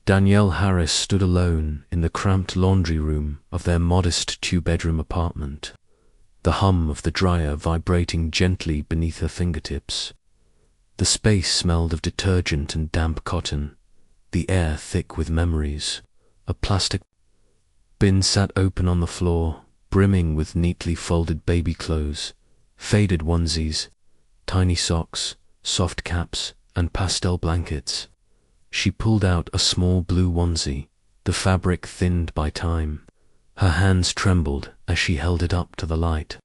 Danielle Harris stood alone in the cramped laundry room of their modest two-bedroom apartment, the hum of the dryer vibrating gently beneath her fingertips. The space smelled of detergent and damp cotton, the air thick with memories. A plastic bin sat open on the floor, brimming with neatly folded baby clothes, faded onesies, tiny socks, soft caps, and pastel blankets. She pulled out a small blue onesie, the fabric thinned by time. Her hands trembled as she held it up to the light,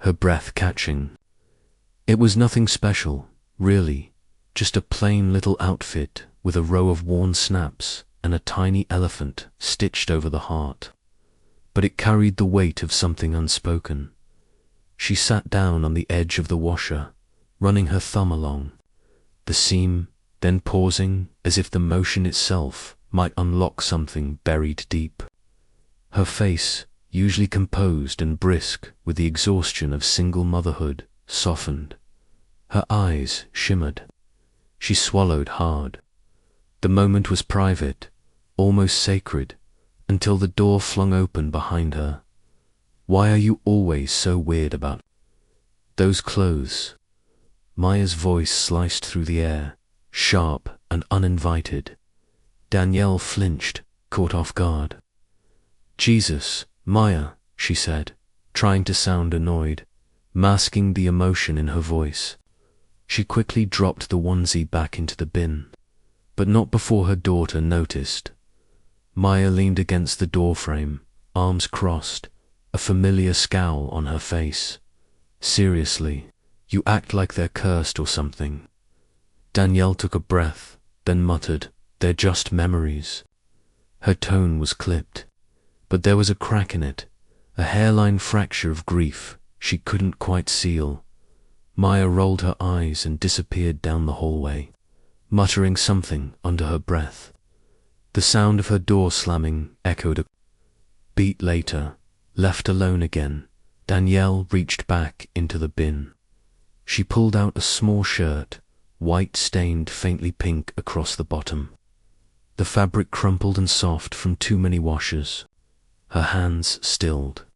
her breath catching. It was nothing special, really, just a plain little outfit with a row of worn snaps and a tiny elephant stitched over the heart. But it carried the weight of something unspoken. She sat down on the edge of the washer, running her thumb along the seam, then pausing as if the motion itself might unlock something buried deep. Her face, usually composed and brisk with the exhaustion of single motherhood, softened. Her eyes shimmered. She swallowed hard. The moment was private, almost sacred, until the door flung open behind her. "Why are you always so weird about those clothes?" Maya's voice sliced through the air, sharp and uninvited. Danielle flinched, caught off guard. "Jesus, Maya," she said, trying to sound annoyed, masking the emotion in her voice. She quickly dropped the onesie back into the bin, but not before her daughter noticed. Maya leaned against the doorframe, arms crossed, a familiar scowl on her face. "Seriously, you act like they're cursed or something." Danielle took a breath, then muttered, "They're just memories." Her tone was clipped, but there was a crack in it, a hairline fracture of grief she couldn't quite seal. Maya rolled her eyes and disappeared down the hallway, muttering something under her breath. The sound of her door slamming echoed a beat later. Left alone again, Danielle reached back into the bin. She pulled out a small shirt, white stained faintly pink across the bottom. The fabric crumpled and soft from too many washes. Her hands stilled.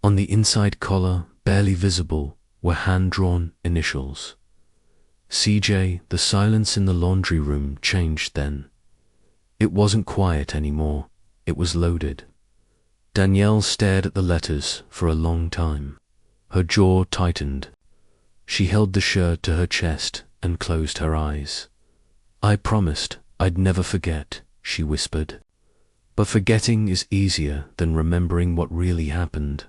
On the inside collar, barely visible, were hand-drawn initials. CJ. The silence in the laundry room changed then. It wasn't quiet anymore, it was loaded. Danielle stared at the letters for a long time. Her jaw tightened. She held the shirt to her chest and closed her eyes. "I promised I'd never forget," she whispered. But forgetting is easier than remembering what really happened.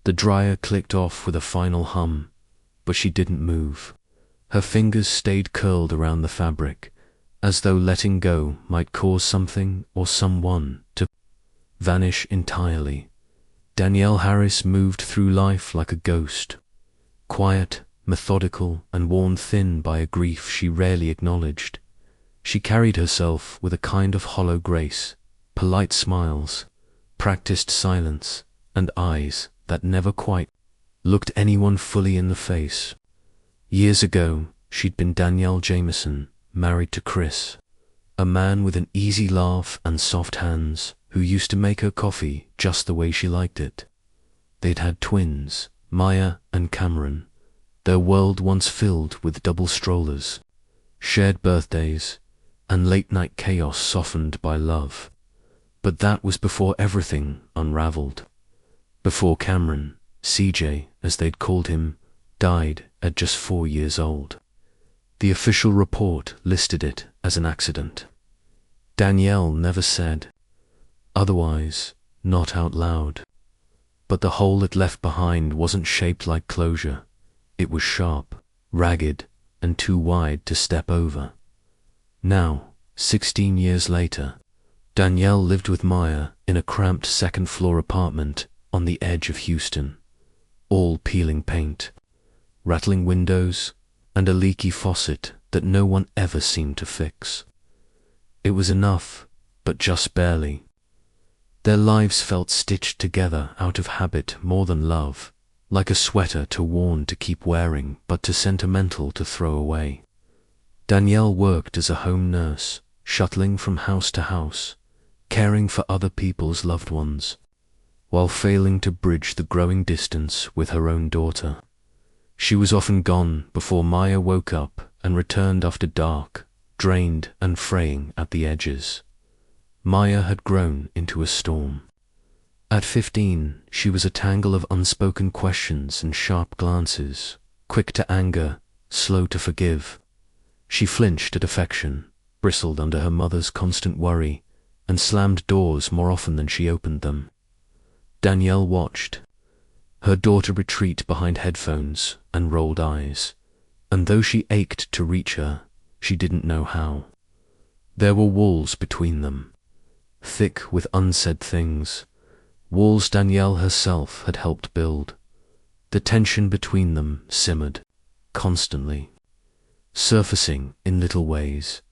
The dryer clicked off with a final hum, but she didn't move. Her fingers stayed curled around the fabric, as though letting go might cause something or someone to vanish entirely. Danielle Harris moved through life like a ghost, quiet, methodical, and worn thin by a grief she rarely acknowledged. She carried herself with a kind of hollow grace, polite smiles, practiced silence, and eyes that never quite looked anyone fully in the face. Years ago, she'd been Danielle Jameson, married to Chris, a man with an easy laugh and soft hands who used to make her coffee just the way she liked it. They'd had twins, Maya and Cameron, their world once filled with double strollers, shared birthdays, and late-night chaos softened by love. But that was before everything unraveled. Before Cameron, CJ, as they'd called him, died at just 4 years old. The official report listed it as an accident. Danielle never said otherwise, not out loud. But the hole it left behind wasn't shaped like closure. It was sharp, ragged, and too wide to step over. Now, 16 years later, Danielle lived with Maya in a cramped second-floor apartment on the edge of Houston, all peeling paint, rattling windows, and a leaky faucet that no one ever seemed to fix. It was enough, but just barely. Their lives felt stitched together out of habit more than love, like a sweater too worn to keep wearing but too sentimental to throw away. Danielle worked as a home nurse, shuttling from house to house, caring for other people's loved ones, while failing to bridge the growing distance with her own daughter. She was often gone before Maya woke up and returned after dark, drained and fraying at the edges. Maya had grown into a storm. At 15, she was a tangle of unspoken questions and sharp glances, quick to anger, slow to forgive. She flinched at affection, bristled under her mother's constant worry, and slammed doors more often than she opened them. Danielle watched, her daughter retreat behind headphones and rolled eyes, and though she ached to reach her, she didn't know how. There were walls between them, thick with unsaid things, walls Danielle herself had helped build. The tension between them simmered, constantly, surfacing in little ways,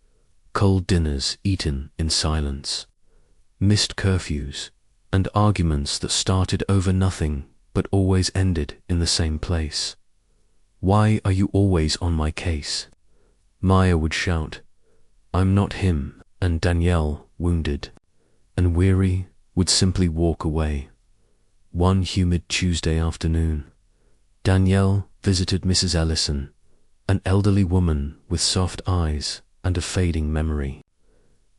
cold dinners eaten in silence, missed curfews, and arguments that started over nothing but always ended in the same place. "Why are you always on my case?" Maya would shout. "I'm not him," and Danielle, wounded and weary, would simply walk away. One humid Tuesday afternoon, Danielle visited Mrs. Ellison, an elderly woman with soft eyes and a fading memory.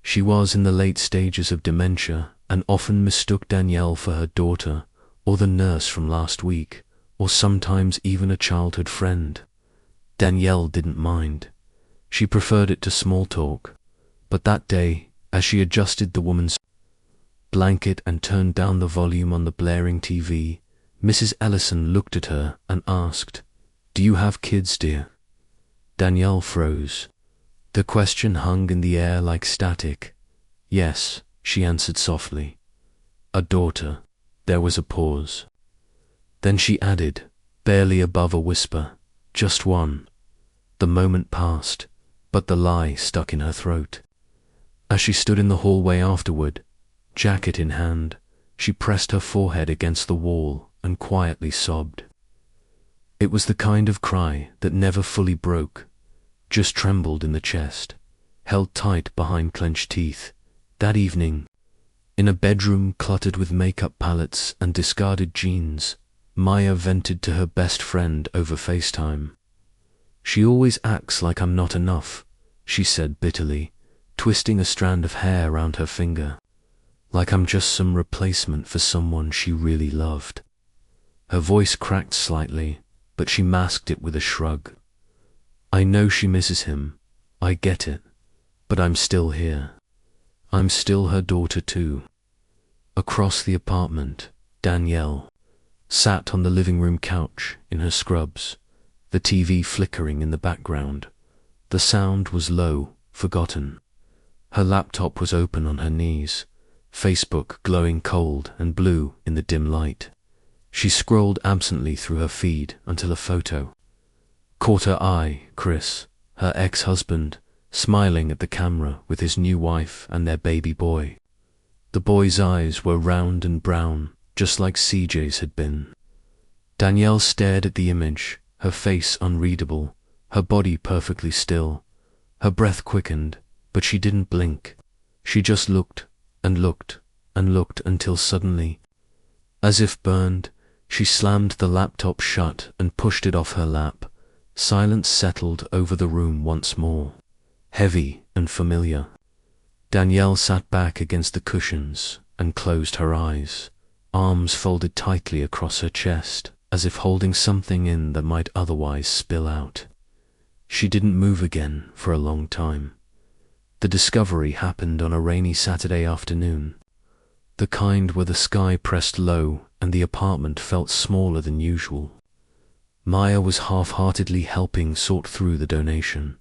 She was in the late stages of dementia and often mistook Danielle for her daughter or the nurse from last week, or sometimes even a childhood friend. Danielle didn't mind. She preferred it to small talk, but that day, as she adjusted the woman's blanket and turned down the volume on the blaring TV, Mrs. Ellison looked at her and asked, "Do you have kids, dear?" Danielle froze. The question hung in the air like static. "Yes," she answered softly. "A daughter." There was a pause. Then she added, barely above a whisper, "Just one." The moment passed, but the lie stuck in her throat. As she stood in the hallway afterward, jacket in hand, she pressed her forehead against the wall and quietly sobbed. It was the kind of cry that never fully broke, just trembled in the chest, held tight behind clenched teeth. That evening, in a bedroom cluttered with makeup palettes and discarded jeans, Maya vented to her best friend over FaceTime. "She always acts like I'm not enough," she said bitterly, twisting a strand of hair around her finger. "Like I'm just some replacement for someone she really loved." Her voice cracked slightly, but she masked it with a shrug. "I know she misses him. I get it. But I'm still here. I'm still her daughter too." Across the apartment, Danielle sat on the living room couch in her scrubs, the TV flickering in the background. The sound was low, forgotten. Her laptop was open on her knees, Facebook glowing cold and blue in the dim light. She scrolled absently through her feed until a photo caught her eye. Chris, her ex-husband, smiling at the camera with his new wife and their baby boy. The boy's eyes were round and brown, just like CJ's had been. Danielle stared at the image, her face unreadable, her body perfectly still. Her breath quickened, but she didn't blink. She just looked and looked and looked until suddenly, as if burned, she slammed the laptop shut and pushed it off her lap. Silence settled over the room once more, heavy and familiar. Danielle sat back against the cushions and closed her eyes, arms folded tightly across her chest, as if holding something in that might otherwise spill out. She didn't move again for a long time. The discovery happened on a rainy Saturday afternoon, the kind where the sky pressed low and the apartment felt smaller than usual. Maya was half-heartedly helping sort through the donation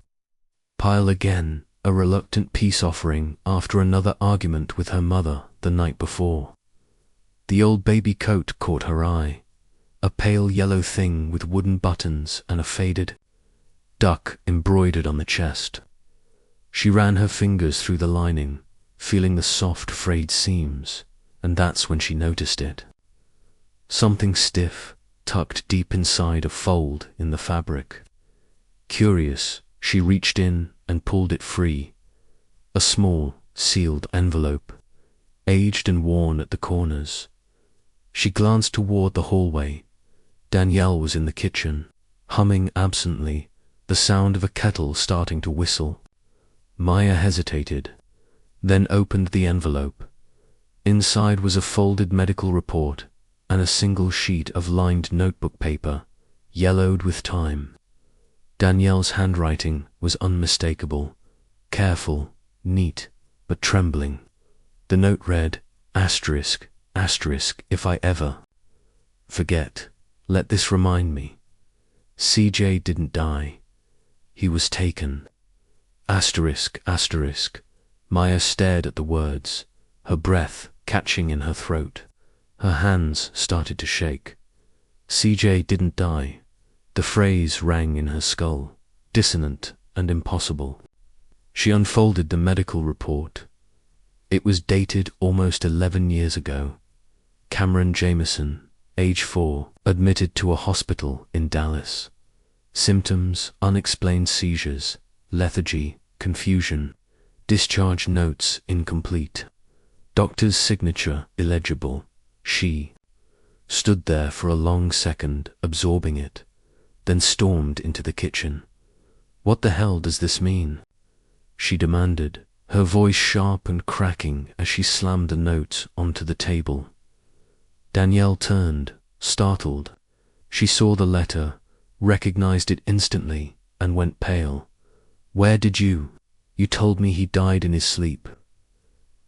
pile again, a reluctant peace offering after another argument with her mother the night before. The old baby coat caught her eye, a pale yellow thing with wooden buttons and a faded duck embroidered on the chest. She ran her fingers through the lining, feeling the soft frayed seams, and that's when she noticed it. Something stiff, tucked deep inside a fold in the fabric. Curious, she reached in and pulled it free. a small, sealed envelope, aged and worn at the corners. She glanced toward the hallway. Danielle was in the kitchen, humming absently, the sound of a kettle starting to whistle. Maya hesitated, then opened the envelope. Inside was a folded medical report and a single sheet of lined notebook paper, yellowed with time. Danielle's handwriting was unmistakable, careful, neat, but trembling. The note read, asterisk, asterisk, if I ever forget, let this remind me. CJ didn't die. He was taken. Asterisk, asterisk. Maya stared at the words, her breath catching in her throat. Her hands started to shake. CJ didn't die. The phrase rang in her skull, dissonant and impossible. She unfolded the medical report. It was dated almost 11 years ago. Cameron Jameson, age 4, admitted to a hospital in Dallas. Symptoms: unexplained seizures, lethargy, confusion. Discharge notes incomplete. Doctor's signature illegible. She stood there for a long second, absorbing it, then stormed into the kitchen. What the hell does this mean? She demanded, her voice sharp and cracking as she slammed the note onto the table. Danielle turned, startled. She saw the letter, recognized it instantly, and went pale. Where did you told me he died in his sleep.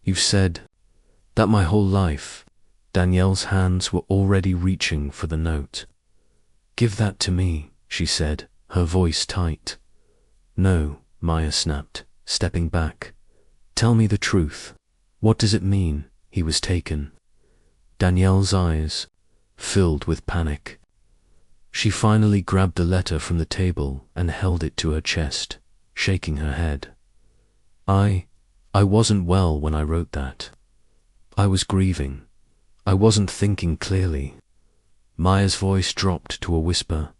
You've said that my whole life. Danielle's hands were already reaching for the note. Give that to me, she said, her voice tight. No, Maya snapped, stepping back. Tell me the truth. What does it mean, he was taken? Danielle's eyes filled with panic. She finally grabbed the letter from the table and held it to her chest, shaking her head. I wasn't well when I wrote that. I was grieving. I wasn't thinking clearly. Maya's voice dropped to a whisper.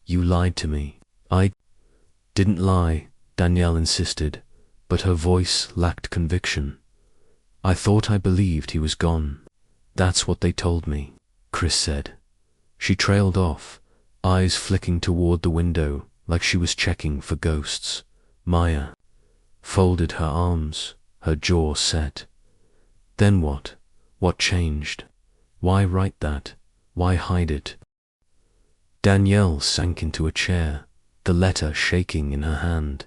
You lied to me. I didn't lie, Danielle insisted, but her voice lacked conviction. I thought I believed he was gone. That's what they told me, Chris said. She trailed off, eyes flicking toward the window like she was checking for ghosts. Maya folded her arms, her jaw set. Then what? What changed? Why write that? Why hide it? Danielle sank into a chair, the letter shaking in her hand.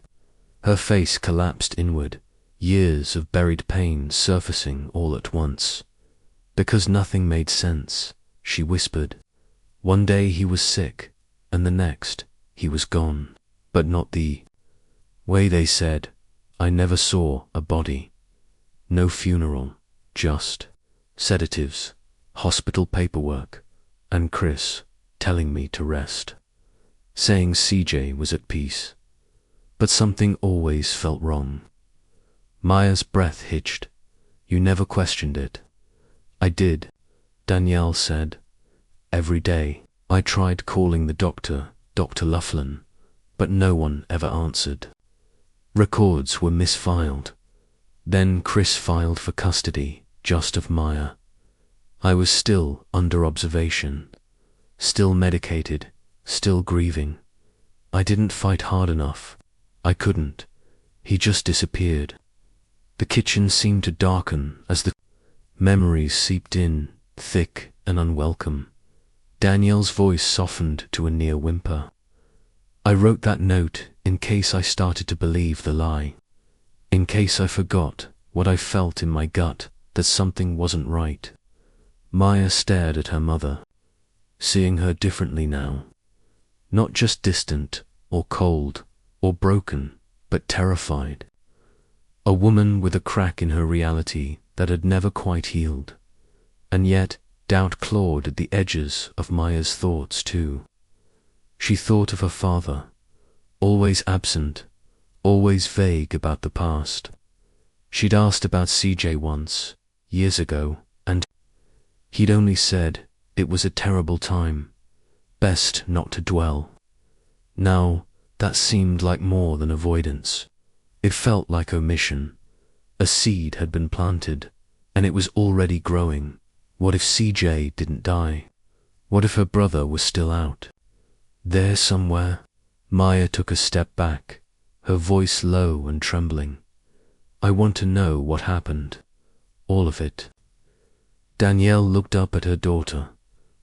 Her face collapsed inward, years of buried pain surfacing all at once. Because nothing made sense, she whispered. One day he was sick, and the next he was gone. But not the way they said. I never saw a body. No funeral, just sedatives, hospital paperwork, and Chris telling me to rest, saying CJ was at peace. But something always felt wrong. Maya's breath hitched. You never questioned it. I did, Danielle said. Every day, I tried calling the doctor, Dr. Laughlin, but no one ever answered. Records were misfiled. Then Chris filed for custody, just of Maya. I was still under observation, still medicated, still grieving. I didn't fight hard enough. I couldn't. He just disappeared. The kitchen seemed to darken as the memories seeped in, thick and unwelcome. Danielle's voice softened to a near whimper. I wrote that note in case I started to believe the lie. In case I forgot what I felt in my gut, that something wasn't right. Maya stared at her mother, seeing her differently now. Not just distant, or cold, or broken, but terrified. A woman with a crack in her reality that had never quite healed. And yet, doubt clawed at the edges of Maya's thoughts too. She thought of her father, always absent, always vague about the past. She'd asked about CJ once, years ago, and he'd only said it was a terrible time, best not to dwell. Now, that seemed like more than avoidance. It felt like omission, A seed had been planted, and it was already growing. What if CJ didn't die? What if her brother was still out there somewhere? Maya took a step back, her voice low and trembling. I want to know what happened. All of it. Danielle looked up at her daughter,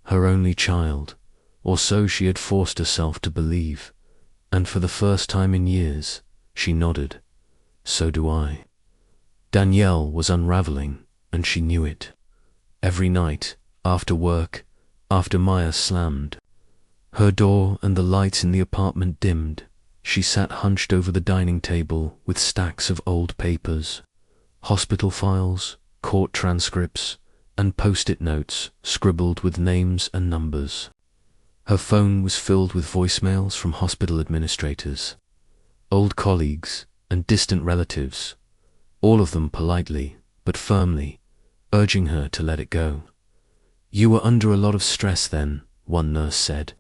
her only child, or so she had forced herself to believe, and for the first time in years, she nodded. So do I. Danielle was unraveling, and she knew it. Every night, after work, after Maya slammed her door and the lights in the apartment dimmed, she sat hunched over the dining table with stacks of old papers, hospital files, court transcripts, and post-it notes scribbled with names and numbers. Her phone was filled with voicemails from hospital administrators, old colleagues, and distant relatives, all of them politely but firmly, urging her to let it go. You were under a lot of stress then, one nurse said.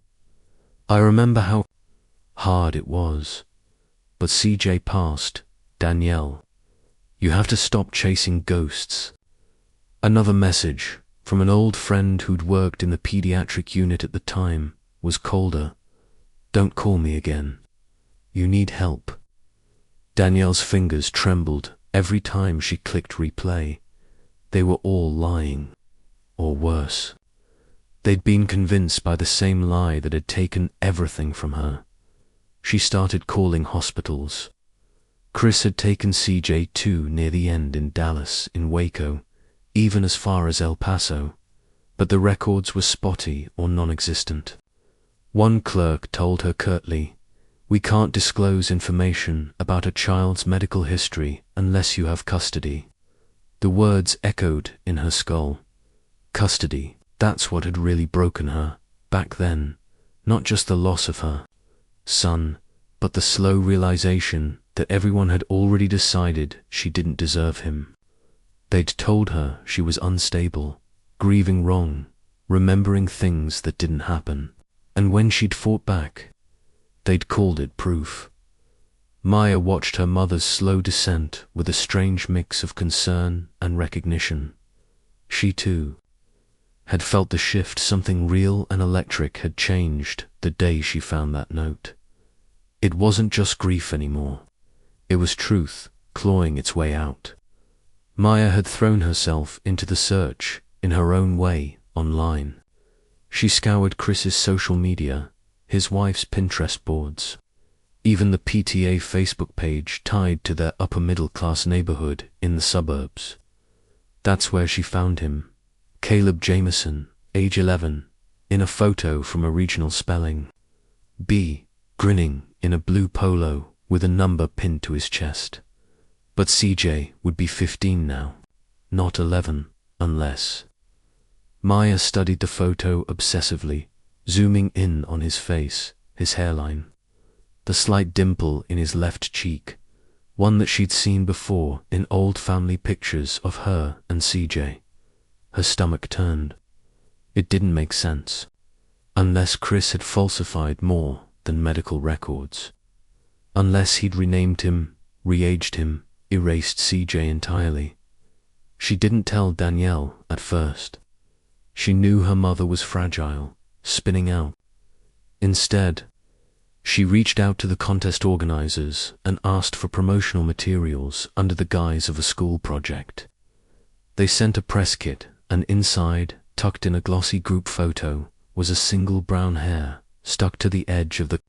I remember how hard it was. But CJ passed. Danielle, you have to stop chasing ghosts. Another message from an old friend who'd worked in the pediatric unit at the time was colder. Don't call me again. You need help. Danielle's fingers trembled every time she clicked replay. They were all lying. Or worse. They'd been convinced by the same lie that had taken everything from her. She started calling hospitals. Chris had taken CJ too near the end in Dallas, in Waco, even as far as El Paso, but the records were spotty or non-existent. One clerk told her curtly, "We can't disclose information about a child's medical history unless you have custody." The words echoed in her skull. Custody, that's what had really broken her, back then. Not just the loss of her son, but the slow realization that everyone had already decided she didn't deserve him. They'd told her she was unstable, grieving wrong, remembering things that didn't happen. And when she'd fought back, they'd called it proof. Maya watched her mother's slow descent with a strange mix of concern and recognition. She too had felt the shift. Something real and electric had changed the day she found that note. It wasn't just grief anymore. It was truth clawing its way out. Maya had thrown herself into the search in her own way online. She scoured Chris's social media, his wife's Pinterest boards, even the PTA Facebook page tied to their upper-middle-class neighborhood in the suburbs. That's where she found him, Caleb Jameson, age 11, in a photo from a regional spelling bee, grinning in a blue polo with a number pinned to his chest. But CJ would be 15 now, not 11, unless... Maya studied the photo obsessively, zooming in on his face, his hairline, the slight dimple in his left cheek, one that she'd seen before in old family pictures of her and CJ. Her stomach turned. It didn't make sense, unless Chris had falsified more than medical records. Unless he'd renamed him, re-aged him, erased CJ entirely. She didn't tell Danielle at first. She knew her mother was fragile, spinning out. Instead, she reached out to the contest organizers and asked for promotional materials under the guise of a school project. They sent a press kit, and inside, tucked in a glossy group photo, was a single brown hair stuck to the edge of the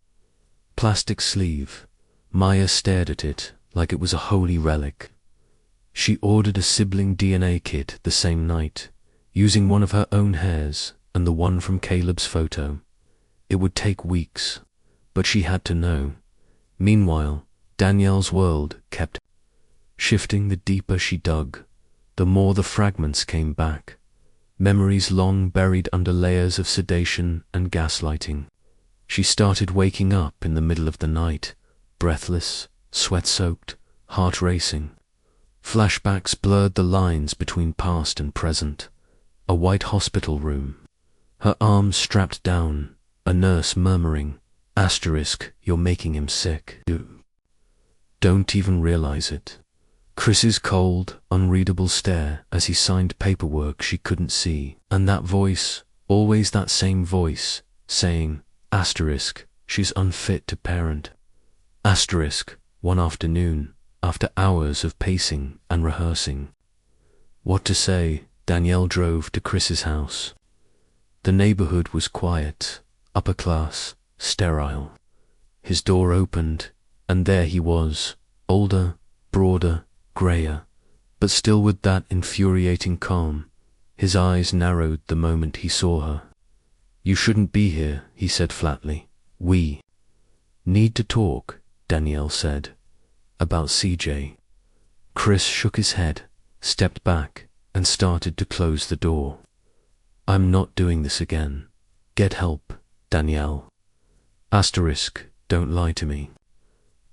plastic sleeve. Maya stared at it like it was a holy relic. She ordered a sibling DNA kit the same night, using one of her own hairs and the one from Caleb's photo. It would take weeks, but she had to know. Meanwhile, Danielle's world kept shifting. The deeper she dug, the more the fragments came back. Memories long buried under layers of sedation and gaslighting. She started waking up in the middle of the night, breathless, sweat-soaked, heart racing. Flashbacks blurred the lines between past and present. A white hospital room, her arms strapped down, a nurse murmuring, "Asterisk, you're making him sick. You don't even realize it." Chris's cold, unreadable stare as he signed paperwork she couldn't see, and that voice, always that same voice, saying, asterisk, she's unfit to parent. Asterisk, one afternoon, after hours of pacing and rehearsing. What to say? Danielle drove to Chris's house. The neighborhood was quiet, upper class, sterile. His door opened, and there he was, older, broader, grayer, but still with that infuriating calm. His eyes narrowed the moment he saw her. You shouldn't be here, he said flatly. We need to talk, Danielle said. About CJ. Chris shook his head, stepped back, and started to close the door. I'm not doing this again. Get help, Danielle. Asterisk, don't lie to me.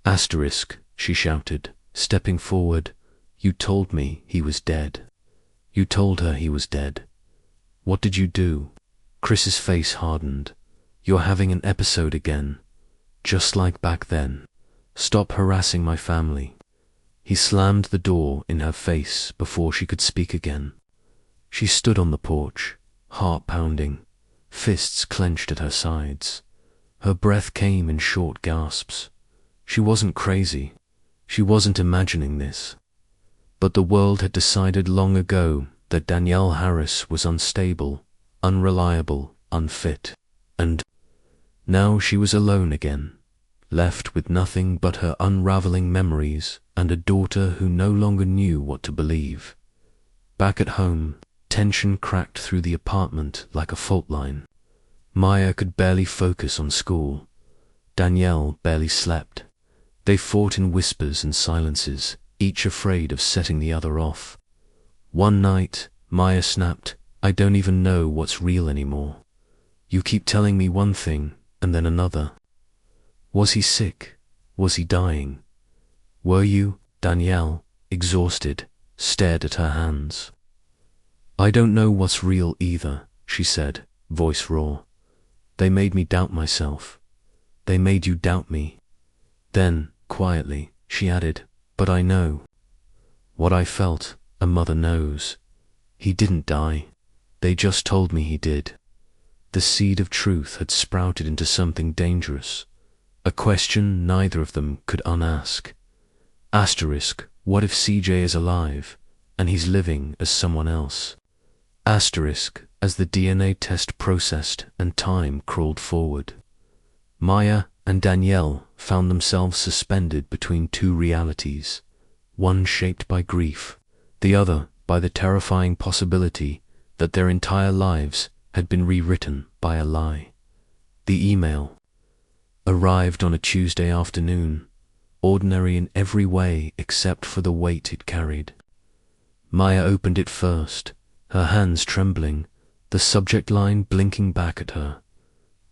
Asterisk, she shouted, stepping forward. You told me he was dead. You told her he was dead. What did you do? Chris's face hardened. You're having an episode again. Just like back then. Stop harassing my family. He slammed the door in her face before she could speak again. She stood on the porch, heart pounding, fists clenched at her sides. Her breath came in short gasps. She wasn't crazy. She wasn't imagining this. But the world had decided long ago that Danielle Harris was unstable, unreliable, unfit. And now she was alone again, left with nothing but her unraveling memories and a daughter who no longer knew what to believe. Back at home, tension cracked through the apartment like a fault line. Maya could barely focus on school. Danielle barely slept. They fought in whispers and silences, each afraid of setting the other off. One night, Maya snapped, I don't even know what's real anymore. You keep telling me one thing, and then another. Was he sick? Was he dying? Were you? Danielle, exhausted, stared at her hands. I don't know what's real either, she said, voice raw. They made me doubt myself. They made you doubt me. Then, quietly, she added, but I know. What I felt, a mother knows. He didn't die. They just told me he did. The seed of truth had sprouted into something dangerous, a question neither of them could unask. Asterisk, what if CJ is alive, and he's living as someone else? Asterisk, as the DNA test processed and time crawled forward. Maya and Danielle found themselves suspended between two realities, one shaped by grief, the other by the terrifying possibility that their entire lives had been rewritten by a lie. The email arrived on a Tuesday afternoon, ordinary in every way except for the weight it carried. Maya opened it first, her hands trembling, the subject line blinking back at her.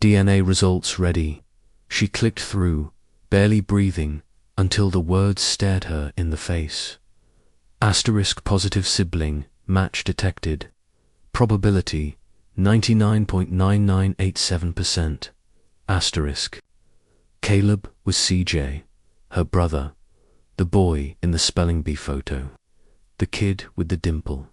DNA results ready. She clicked through, barely breathing, until the words stared her in the face. Asterisk positive sibling, match detected. Probability, 99.9987%. Asterisk. Caleb was CJ, her brother, the boy in the spelling bee photo, the kid with the dimple,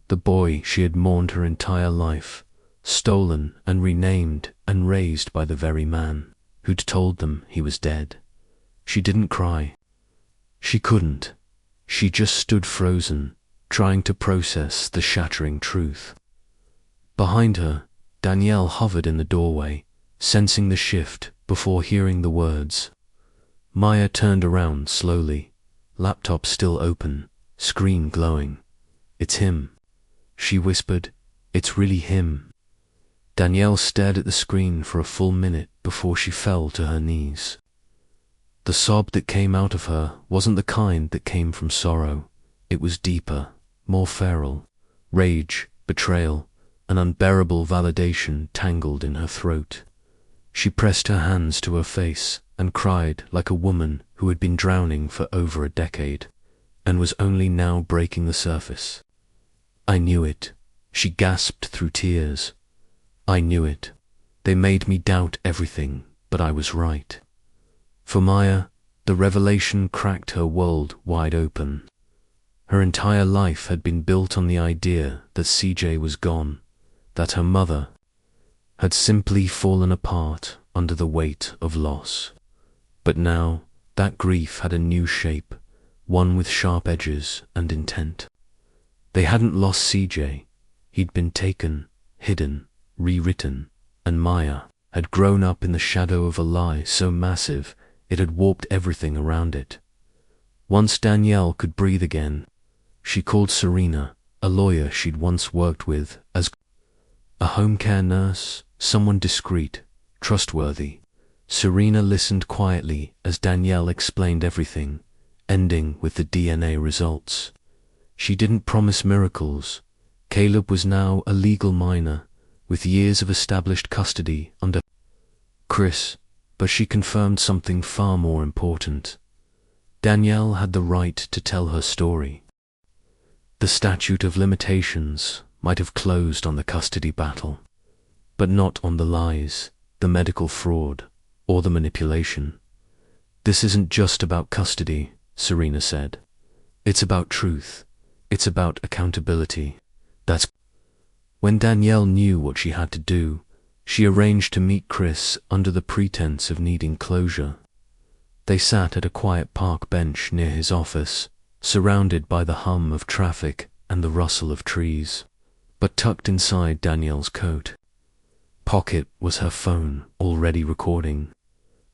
the boy she had mourned her entire life, stolen and renamed and raised by the very man who'd told them he was dead. She didn't cry. She couldn't. She just stood frozen, trying to process the shattering truth. Behind her, Danielle hovered in the doorway, sensing the shift before hearing the words. Maya turned around slowly, laptop still open, screen glowing. It's him, she whispered. It's really him. Danielle stared at the screen for a full minute before she fell to her knees. The sob that came out of her wasn't the kind that came from sorrow. It was deeper, more feral, rage, betrayal, an unbearable validation tangled in her throat. She pressed her hands to her face and cried like a woman who had been drowning for over a decade and was only now breaking the surface. I knew it. She gasped through tears. I knew it. They made me doubt everything, but I was right. For Maya, the revelation cracked her world wide open. Her entire life had been built on the idea that CJ was gone, that her mother had simply fallen apart under the weight of loss. But now, that grief had a new shape, one with sharp edges and intent. They hadn't lost CJ. He'd been taken, hidden, rewritten, and Maya had grown up in the shadow of a lie so massive it had warped everything around it. Once Danielle could breathe again, she called Serena, a lawyer she'd once worked with, as a home care nurse, someone discreet, trustworthy. Serena listened quietly as Danielle explained everything, ending with the DNA results. She didn't promise miracles. Caleb was now a legal minor, with years of established custody under Chris, but she confirmed something far more important. Danielle had the right to tell her story. The statute of limitations might have closed on the custody battle, but not on the lies, the medical fraud, or the manipulation. This isn't just about custody, Serena said. It's about truth. It's about accountability. That's when Danielle knew what she had to do. She arranged to meet Chris under the pretense of needing closure. They sat at a quiet park bench near his office, surrounded by the hum of traffic and the rustle of trees, but tucked inside Danielle's coat pocket was her phone, already recording.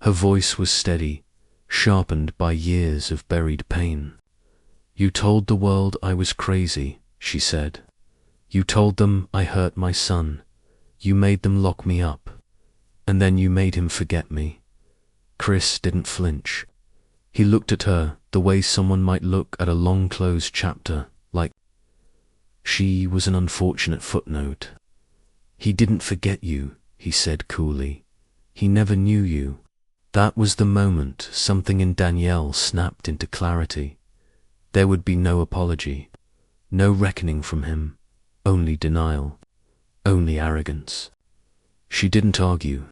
Her voice was steady, sharpened by years of buried pain. "You told the world I was crazy," she said. "You told them I hurt my son. You made them lock me up. And then you made him forget me." Chris didn't flinch. He looked at her the way someone might look at a long-closed chapter, like she was an unfortunate footnote. "He didn't forget you," he said coolly. "He never knew you." That was the moment something in Danielle snapped into clarity. There would be no apology, no reckoning from him, only denial, only arrogance. She didn't argue.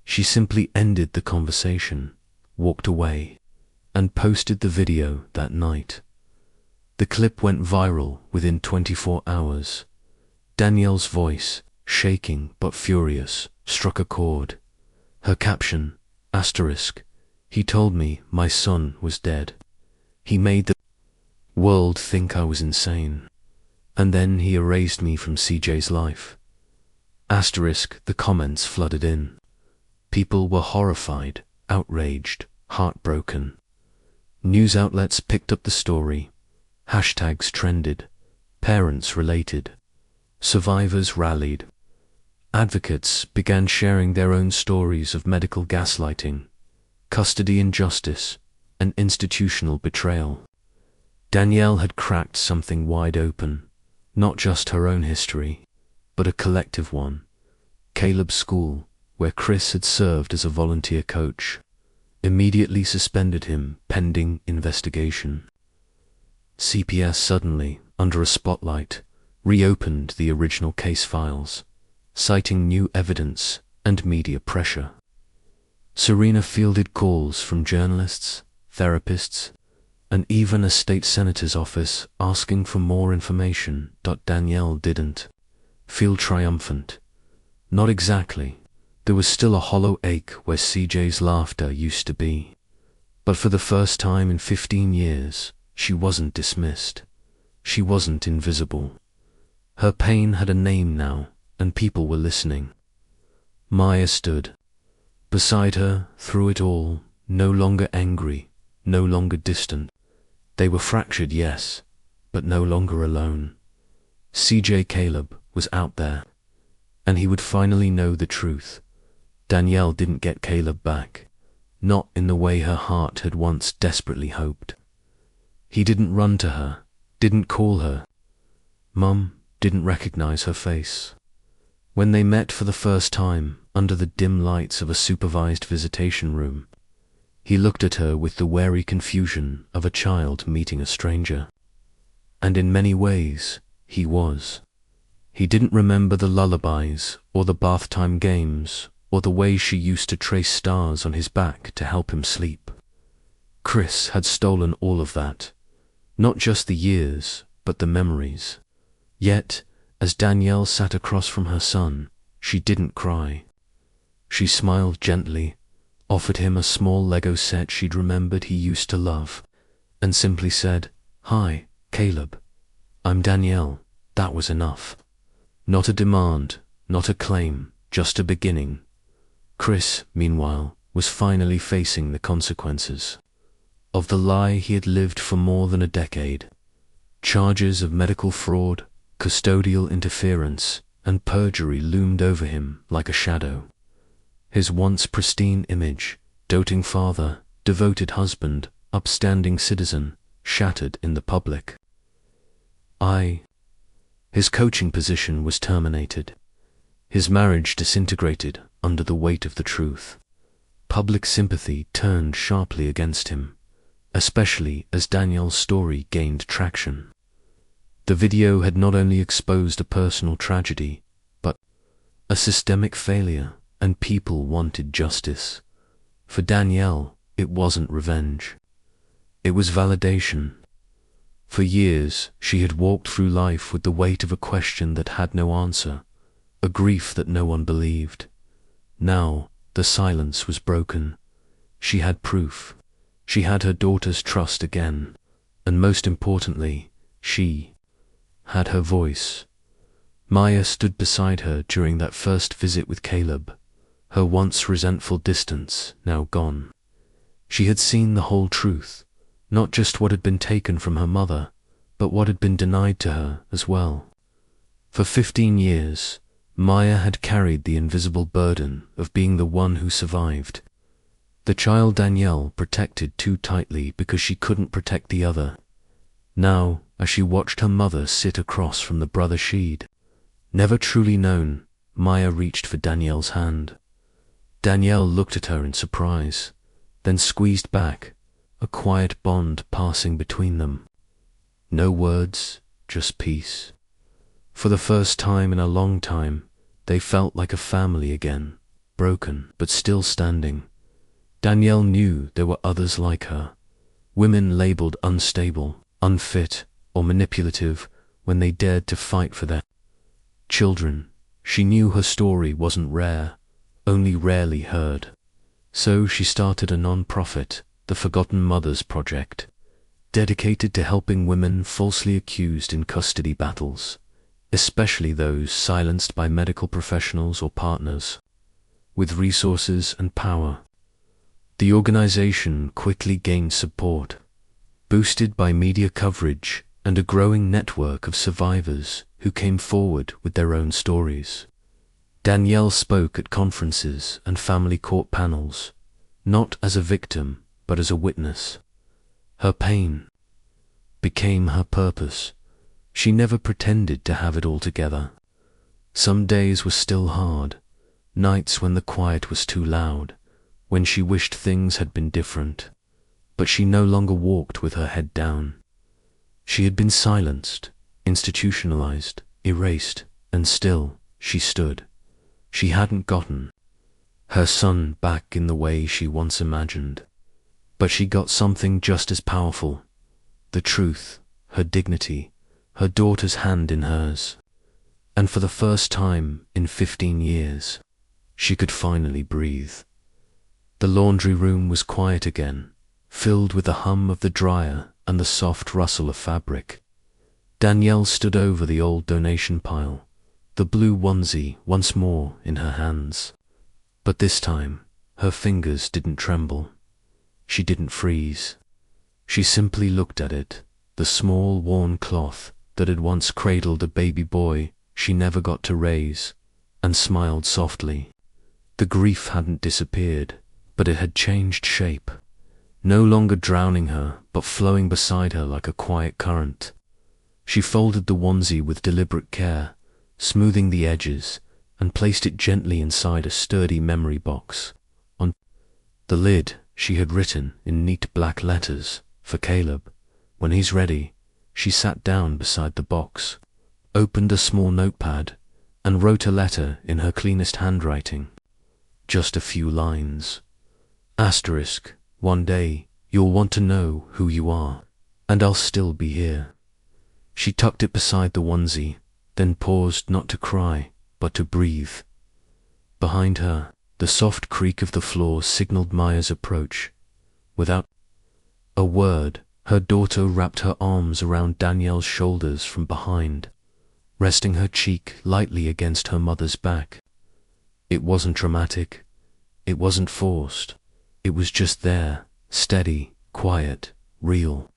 She simply ended the conversation, walked away, and posted the video that night. The clip went viral within 24 hours. Danielle's voice, shaking but furious, struck a chord. Her caption, asterisk, "He told me my son was dead. He made the world think I was insane. And then he erased me from CJ's life." Asterisk, the comments flooded in. People were horrified, outraged, heartbroken. News outlets picked up the story. Hashtags trended. Parents related. Survivors rallied. Advocates began sharing their own stories of medical gaslighting, custody injustice, and institutional betrayal. Danielle had cracked something wide open, not just her own history, but a collective one. Caleb's school, where Chris had served as a volunteer coach, immediately suspended him pending investigation. CPS suddenly, under a spotlight, reopened the original case files, citing new evidence and media pressure. Serena fielded calls from journalists, therapists, and even a state senator's office asking for more information. Danielle didn't feel triumphant. Not exactly. There was still a hollow ache where CJ's laughter used to be. But for the first time in 15 years, she wasn't dismissed. She wasn't invisible. Her pain had a name now, and people were listening. Maya stood beside her through it all, no longer angry, no longer distant. They were fractured, yes, but no longer alone. CJ Caleb was out there, and he would finally know the truth. Danielle didn't get Caleb back, not in the way her heart had once desperately hoped. He didn't run to her, didn't call her. Mum didn't recognize her face. When they met for the first time under the dim lights of a supervised visitation room, he looked at her with the wary confusion of a child meeting a stranger. And in many ways, he was. He didn't remember the lullabies or the bath time games or the way she used to trace stars on his back to help him sleep. Chris had stolen all of that. Not just the years, but the memories. Yet, as Danielle sat across from her son, she didn't cry. She smiled gently, offered him a small Lego set she'd remembered he used to love, and simply said, "Hi, Caleb. I'm Danielle." That was enough. Not a demand, not a claim, just a beginning. Chris, meanwhile, was finally facing the consequences of the lie he had lived for more than a decade. Charges of medical fraud, custodial interference, and perjury loomed over him like a shadow. His once pristine image, doting father, devoted husband, upstanding citizen, shattered in the public eye. His coaching position was terminated. His marriage disintegrated under the weight of the truth. Public sympathy turned sharply against him, especially as Danielle's story gained traction. The video had not only exposed a personal tragedy, but a systemic failure, and people wanted justice. For Danielle, it wasn't revenge. It was validation. For years, she had walked through life with the weight of a question that had no answer, a grief that no one believed. Now, the silence was broken. She had proof. She had her daughter's trust again, and most importantly, she had her voice. Maya stood beside her during that first visit with Caleb, her once resentful distance now gone. She had seen the whole truth, not just what had been taken from her mother, but what had been denied to her as well. For 15 years, Maya had carried the invisible burden of being the one who survived. The child Danielle protected too tightly because she couldn't protect the other. Now, as she watched her mother sit across from the brother she'd never truly known, Maya reached for Danielle's hand. Danielle looked at her in surprise, then squeezed back, a quiet bond passing between them. No words, just peace. For the first time in a long time, they felt like a family again, broken but still standing. Danielle knew there were others like her, women labeled unstable, unfit, or manipulative when they dared to fight for their children. She knew her story wasn't rare, only rarely heard. So she started a non-profit, the Forgotten Mothers Project, dedicated to helping women falsely accused in custody battles, especially those silenced by medical professionals or partners. With resources and power, the organization quickly gained support, boosted by media coverage and a growing network of survivors who came forward with their own stories. Danielle spoke at conferences and family court panels, not as a victim, but as a witness. Her pain became her purpose. She never pretended to have it all together. Some days were still hard, nights when the quiet was too loud, when she wished things had been different. But she no longer walked with her head down. She had been silenced, institutionalized, erased, and still she stood. She hadn't gotten her son back in the way she once imagined, but she got something just as powerful: the truth, her dignity, her daughter's hand in hers. And for the first time in 15 years, she could finally breathe. The laundry room was quiet again, filled with the hum of the dryer and the soft rustle of fabric. Danielle stood over the old donation pile, the blue onesie once more in her hands. But this time, her fingers didn't tremble. She didn't freeze. She simply looked at it, the small worn cloth that had once cradled a baby boy she never got to raise, and smiled softly. The grief hadn't disappeared, but it had changed shape, no longer drowning her, but flowing beside her like a quiet current. She folded the onesie with deliberate care, smoothing the edges, and placed it gently inside a sturdy memory box. On the lid, she had written in neat black letters, "For Caleb. When he's ready." She sat down beside the box, opened a small notepad, and wrote a letter in her cleanest handwriting. Just a few lines. Asterisk, one day, you'll want to know who you are. And I'll still be here. She tucked it beside the onesie, then paused not to cry, but to breathe. Behind her, the soft creak of the floor signaled Maya's approach. Without a word, her daughter wrapped her arms around Danielle's shoulders from behind, resting her cheek lightly against her mother's back. It wasn't dramatic. It wasn't forced. It was just there, steady, quiet, real.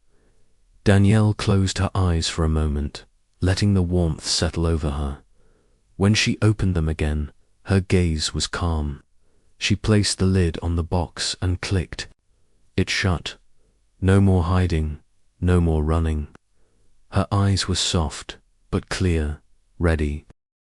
Danielle closed her eyes for a moment, letting the warmth settle over her. When she opened them again, her gaze was calm. She placed the lid on the box and clicked. It shut. No more hiding, no more running. Her eyes were soft, but clear, ready.